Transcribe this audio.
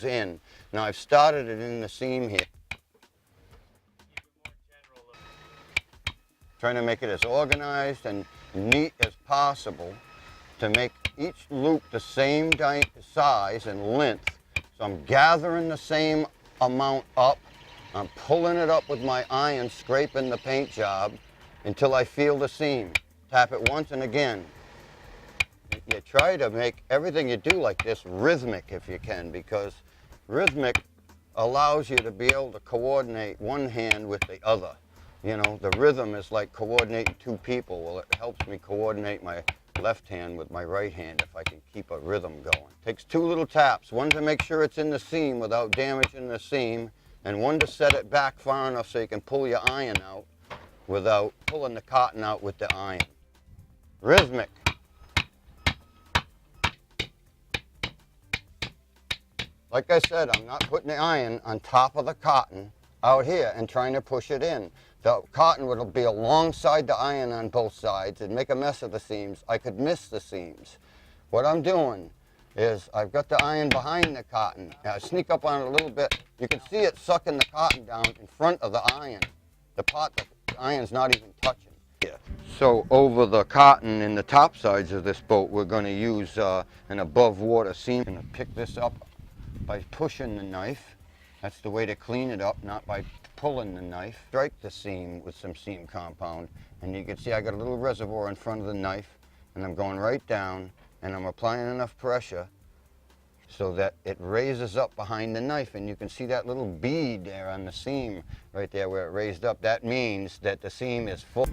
in. Now I've started it in the seam here. Trying to make it as organized and neat as possible to make each loop the same size and length. So I'm gathering the same amount up. I'm pulling it up with my iron, scraping the paint job until I feel the seam. Tap it once and again. You try to make everything you do like this rhythmic if you can, because rhythmic allows you to be able to coordinate one hand with the other. You know, the rhythm is like coordinating two people. Well, it helps me coordinate my left hand with my right hand if I can keep a rhythm going. Takes two little taps, one to make sure it's in the seam without damaging the seam, and one to set it back far enough so you can pull your iron out without pulling the cotton out with the iron. Rhythmic. Like I said, I'm not putting the iron on top of the cotton out here and trying to push it in. The cotton would be alongside the iron on both sides. It'd make a mess of the seams. I could miss the seams. What I'm doing is I've got the iron behind the cotton. I sneak up on it a little bit. You can see it sucking the cotton down in front of the iron. The part that the iron's not even touching. Yeah. So over the cotton in the top sides of this boat, we're going to use an above water seam. I'm going to pick this up by pushing the knife. That's the way to clean it up, not by pulling the knife. Strike the seam with some seam compound, and you can see I got a little reservoir in front of the knife, and I'm going right down, and I'm applying enough pressure so that it raises up behind the knife, and you can see that little bead there on the seam right there where it raised up. That means that the seam is full.